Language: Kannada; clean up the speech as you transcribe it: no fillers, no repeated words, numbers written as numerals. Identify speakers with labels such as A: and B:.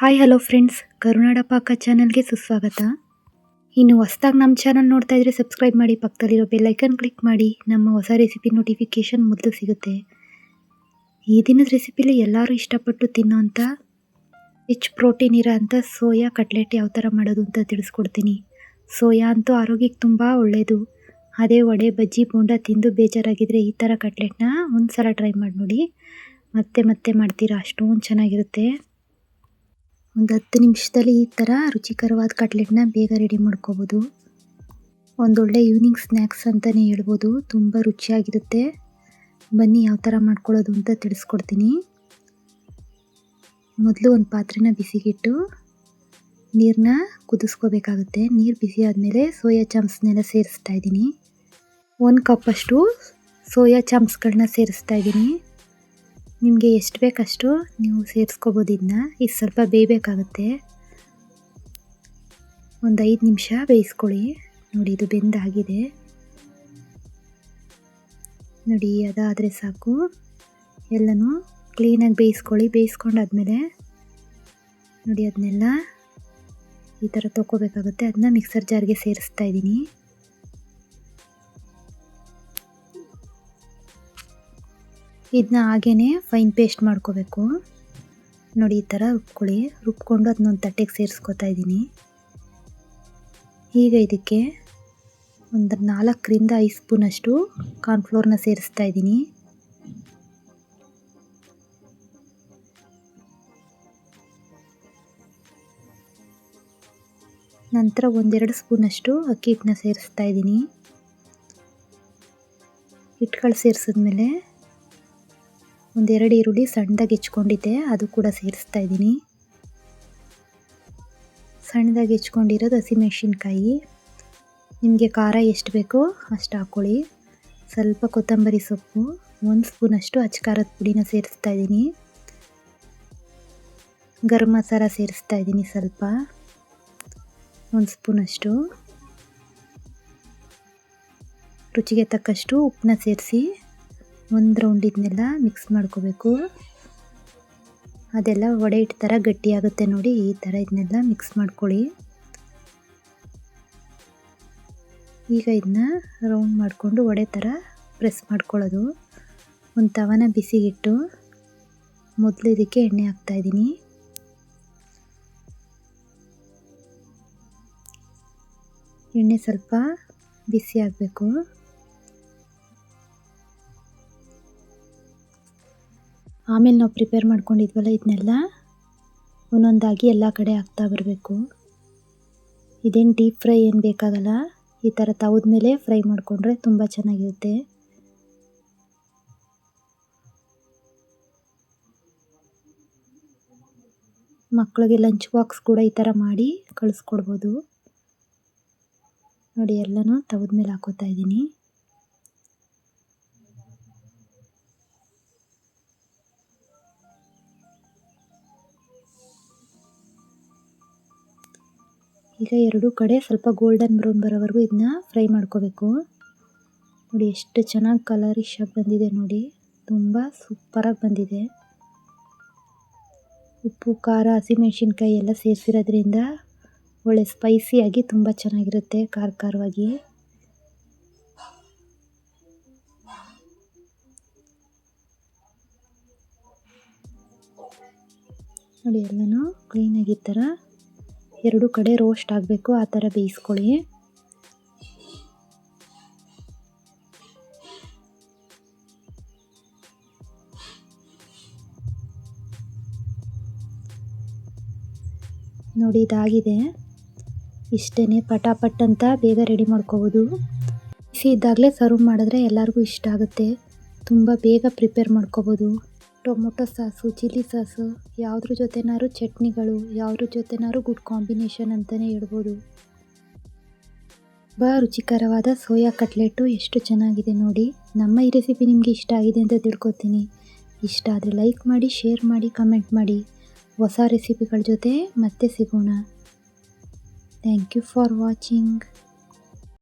A: ಹಾಯ್ ಹಲೋ ಫ್ರೆಂಡ್ಸ್, ಕರುನಾಡ ಪಾಕ ಚಾನಲ್ಗೆ ಸುಸ್ವಾಗತ. ಇನ್ನು ಹೊಸದಾಗಿ ನಮ್ಮ ಚಾನಲ್ ನೋಡ್ತಾ ಇದ್ರೆ ಸಬ್ಸ್ಕ್ರೈಬ್ ಮಾಡಿ, ಪಕ್ಕದಲ್ಲಿರೋ ಬೆಲ್ ಐಕನ್ ಕ್ಲಿಕ್ ಮಾಡಿ. ನಮ್ಮ ಹೊಸ ರೆಸಿಪಿ ನೋಟಿಫಿಕೇಷನ್ ಮೊದಲು ಸಿಗುತ್ತೆ. ಈ ದಿನದ ರೆಸಿಪಿಲಿ ಎಲ್ಲರೂ ಇಷ್ಟಪಟ್ಟು ತಿನ್ನೋಂಥ ರಿಚ್ ಪ್ರೋಟೀನ್ ಇರೋ ಅಂಥ ಸೋಯಾ ಕಟ್ಲೆಟ್ ಯಾವ ಥರ ಮಾಡೋದು ಅಂತ ತಿಳಿಸ್ಕೊಡ್ತೀನಿ. ಸೋಯಾ ಅಂತೂ ಆರೋಗ್ಯಕ್ಕೆ ತುಂಬ ಒಳ್ಳೆಯದು. ಅದೇ ವಡೆ, ಬಜ್ಜಿ, ಬೋಂಡ ತಿಂದು ಬೇಜಾರಾಗಿದ್ದರೆ ಈ ಥರ ಕಟ್ಲೆಟ್ನ ಒಂದು ಸಲ ಟ್ರೈ ಮಾಡಿ ನೋಡಿ. ಮತ್ತೆ ಮತ್ತೆ ಮಾಡ್ತೀರಾ, ಅಷ್ಟೊಂದು ಚೆನ್ನಾಗಿರುತ್ತೆ. ಒಂದು 10 ನಿಮಿಷದಲ್ಲಿ ಈ ಥರ ರುಚಿಕರವಾದ ಕಟ್ಲೆಟ್ನ ಬೇಗ ರೆಡಿ ಮಾಡ್ಕೋಬೋದು. ಒಂದೊಳ್ಳೆ ಈವ್ನಿಂಗ್ ಸ್ನ್ಯಾಕ್ಸ್ ಅಂತಲೇ ಹೇಳ್ಬೋದು. ತುಂಬ ರುಚಿಯಾಗಿರುತ್ತೆ. ಬನ್ನಿ ಯಾವ ಥರ ಮಾಡ್ಕೊಳ್ಳೋದು ಅಂತ ತಿಳಿಸ್ಕೊಡ್ತೀನಿ. ಮೊದಲು ಒಂದು ಪಾತ್ರೆನ ಬಿಸಿಗಿಟ್ಟು ನೀರನ್ನ ಕುದಿಸ್ಕೋಬೇಕಾಗುತ್ತೆ. ನೀರು ಬಿಸಿ ಆದಮೇಲೆ ಸೋಯಾ ಚಂಕ್ಸ್ನೆಲ್ಲ ಸೇರಿಸ್ತಾ ಇದ್ದೀನಿ. 1 ಕಪ್ಪಷ್ಟು ಸೋಯಾ ಚಂಕ್ಸ್ಗಳನ್ನ ಸೇರಿಸ್ತಾ ಇದ್ದೀನಿ. ನಿಮಗೆ ಎಷ್ಟು ಬೇಕಷ್ಟು ನೀವು ಸೇರಿಸ್ಕೋಬೋದು. ಇದು ಸ್ವಲ್ಪ ಬೇಯಬೇಕಾಗುತ್ತೆ. ಒಂದು 5 ನಿಮಿಷ ಬೇಯಿಸ್ಕೊಳ್ಳಿ. ನೋಡಿ, ಇದು ಬೆಂದಾಗಿದೆ. ನೋಡಿ, ಅದಾದರೆ ಸಾಕು. ಎಲ್ಲನೂ ಕ್ಲೀನಾಗಿ ಬೇಯಿಸ್ಕೊಳ್ಳಿ. ಬೇಯಿಸ್ಕೊಂಡಾದ್ಮೇಲೆ ನೋಡಿ, ಅದನ್ನೆಲ್ಲ ಈ ಥರ ತೊಗೋಬೇಕಾಗುತ್ತೆ. ಅದನ್ನ ಮಿಕ್ಸರ್ ಜಾರ್ಗೆ ಸೇರಿಸ್ತಾ ಇದ್ದೀನಿ. ಇದನ್ನ ಹಾಗೇ ಫೈನ್ ಪೇಸ್ಟ್ ಮಾಡ್ಕೋಬೇಕು. ನೋಡಿ, ಈ ಥರ ರುಬ್ಕೊಳ್ಳಿ. ರುಬ್ಕೊಂಡು ಅದನ್ನೊಂದು ತಟ್ಟೆಗೆ ಸೇರಿಸ್ಕೊತಾ ಇದ್ದೀನಿ. ಈಗ ಇದಕ್ಕೆ ಒಂದು 4ರಿಂದ 5 ಸ್ಪೂನಷ್ಟು ಕಾರ್ನ್ಫ್ಲೋರ್ನ ಸೇರಿಸ್ತಾ ಇದ್ದೀನಿ. ನಂತರ 1-2 ಸ್ಪೂನಷ್ಟು ಅಕ್ಕಿ ಹಿಟ್ಟನ್ನ ಸೇರಿಸ್ತಾ ಇದ್ದೀನಿ. ಹಿಟ್ಟುಗಳು ಸೇರಿಸಿದ್ಮೇಲೆ 1-2 ಈರುಳ್ಳಿ ಸಣ್ಣದಾಗಿ ಹೆಚ್ಕೊಂಡಿದ್ದೆ, ಅದು ಕೂಡ ಸೇರಿಸ್ತಾ ಇದ್ದೀನಿ. ಸಣ್ಣದಾಗಿ ಹೆಚ್ಕೊಂಡಿರೋದು ಹಸಿಮೆಣಸಿನ್ಕಾಯಿ. ನಿಮಗೆ ಖಾರ ಎಷ್ಟು ಬೇಕೋ ಅಷ್ಟು ಹಾಕ್ಕೊಳ್ಳಿ. ಸ್ವಲ್ಪ ಕೊತ್ತಂಬರಿ ಸೊಪ್ಪು, 1 ಸ್ಪೂನಷ್ಟು ಅಚ್ಚ ಪುಡಿನ ಸೇರಿಸ್ತಾ ಇದ್ದೀನಿ. ಗರಂ ಮಸಾಲ ಸೇರಿಸ್ತಾ ಇದ್ದೀನಿ ಸ್ವಲ್ಪ, 1 ಸ್ಪೂನಷ್ಟು. ರುಚಿಗೆ ತಕ್ಕಷ್ಟು ಉಪ್ಪನ್ನ ಸೇರಿಸಿ ಒಂದು ರೌಂಡ್ ಇದನ್ನೆಲ್ಲ ಮಿಕ್ಸ್ ಮಾಡ್ಕೋಬೇಕು. ಅದೆಲ್ಲ ವಡೆ ಹಿಟ್ಟು ಥರ ಗಟ್ಟಿಯಾಗುತ್ತೆ ನೋಡಿ. ಈ ಥರ ಇದನ್ನೆಲ್ಲ ಮಿಕ್ಸ್ ಮಾಡ್ಕೊಳ್ಳಿ. ಈಗ ಇದನ್ನ ರೌಂಡ್ ಮಾಡಿಕೊಂಡು ವಡೆ ಥರ ಪ್ರೆಸ್ ಮಾಡ್ಕೊಳ್ಳೋದು. ಒಂದು ತವನ ಬಿಸಿಗಿಟ್ಟು ಮೊದಲು ಇದಕ್ಕೆ ಎಣ್ಣೆ ಹಾಕ್ತಾಯಿದ್ದೀನಿ. ಎಣ್ಣೆ ಸ್ವಲ್ಪ ಬಿಸಿ ಆಗಬೇಕು. ಆಮೇಲೆ ನಾವು ಪ್ರಿಪೇರ್ ಮಾಡ್ಕೊಂಡಿದ್ವಲ್ಲ, ಇದನ್ನೆಲ್ಲ ಒಂದೊಂದಾಗಿ ಎಲ್ಲ ಕಡೆ ಹಾಕ್ತಾ ಬರಬೇಕು. ಇದೇನು ಡೀಪ್ ಫ್ರೈ ಏನು ಬೇಕಾಗಲ್ಲ. ಈ ಥರ ತವದ ಮೇಲೆ ಫ್ರೈ ಮಾಡಿಕೊಂಡ್ರೆ ತುಂಬ ಚೆನ್ನಾಗಿರುತ್ತೆ. ಮಕ್ಕಳಿಗೆ ಲಂಚ್ ಬಾಕ್ಸ್ ಕೂಡ ಈ ಥರ ಮಾಡಿ ಕಳಿಸ್ಕೊಡ್ಬೋದು. ನೋಡಿ, ಎಲ್ಲನೂ ತವದ ಮೇಲೆ ಹಾಕೋತಾ ಇದ್ದೀನಿ. ಈಗ ಎರಡೂ ಕಡೆ ಸ್ವಲ್ಪ ಗೋಲ್ಡನ್ ಬ್ರೌನ್ ಬರೋವರೆಗೂ ಇದನ್ನ ಫ್ರೈ ಮಾಡ್ಕೋಬೇಕು. ನೋಡಿ, ಎಷ್ಟು ಚೆನ್ನಾಗಿ ಕಲರಿಶ್ ಆಗಿ ಬಂದಿದೆ ನೋಡಿ. ತುಂಬ ಸೂಪರಾಗಿ ಬಂದಿದೆ. ಉಪ್ಪು, ಖಾರ, ಹಸಿಮೆಣಸಿನ್ಕಾಯಿ ಎಲ್ಲ ಸೇರಿಸಿರೋದ್ರಿಂದ ಒಳ್ಳೆ ಸ್ಪೈಸಿಯಾಗಿ ತುಂಬ ಚೆನ್ನಾಗಿರುತ್ತೆ, ಖಾರವಾಗಿ. ನೋಡಿ, ಎಲ್ಲನೂ ಕ್ಲೀನಾಗಿ ಈ ಥರ ಎರಡೂ ಕಡೆ ರೋಸ್ಟ್ ಆಗಬೇಕು. ಆ ಥರ ಬೇಯಿಸ್ಕೊಳ್ಳಿ. ನೋಡಿ, ಇದಾಗಿದೆ. ಇಷ್ಟೇ, ಪಟಾಪಟ್ ಅಂತ ಬೇಗ ರೆಡಿ ಮಾಡ್ಕೋಬೋದು. ಬಿಸಿ ಇದ್ದಾಗಲೇ ಸರ್ವ್ ಮಾಡಿದ್ರೆ ಎಲ್ಲರಿಗೂ ಇಷ್ಟ ಆಗುತ್ತೆ. ತುಂಬ ಬೇಗ ಪ್ರಿಪೇರ್ ಮಾಡ್ಕೋಬೋದು. ಟೊಮೊಟೊ ಸಾಸು, ಚಿಲ್ಲಿ ಸಾಸು, ಯಾವುದ್ರ ಜೊತೆನಾದ್ರು ಚಟ್ನಿಗಳು, ಯಾವುದ್ರ ಜೊತೆನಾದ್ರು ಗುಡ್ ಕಾಂಬಿನೇಷನ್ ಅಂತಲೇ ಹೇಳ್ಬೋದು. ತುಂಬ ರುಚಿಕರವಾದ ಸೋಯಾ ಕಟ್ಲೆಟು ಎಷ್ಟು ಚೆನ್ನಾಗಿದೆ ನೋಡಿ. ನಮ್ಮ ಈ ರೆಸಿಪಿ ನಿಮಗೆ ಇಷ್ಟ ಆಗಿದೆ ಅಂತ ತಿಳ್ಕೊತೀನಿ. ಇಷ್ಟ ಆದರೆ ಲೈಕ್ ಮಾಡಿ, ಶೇರ್ ಮಾಡಿ, ಕಮೆಂಟ್ ಮಾಡಿ. ಹೊಸ ರೆಸಿಪಿಗಳ ಜೊತೆ ಮತ್ತೆ ಸಿಗೋಣ. Thank you for watching.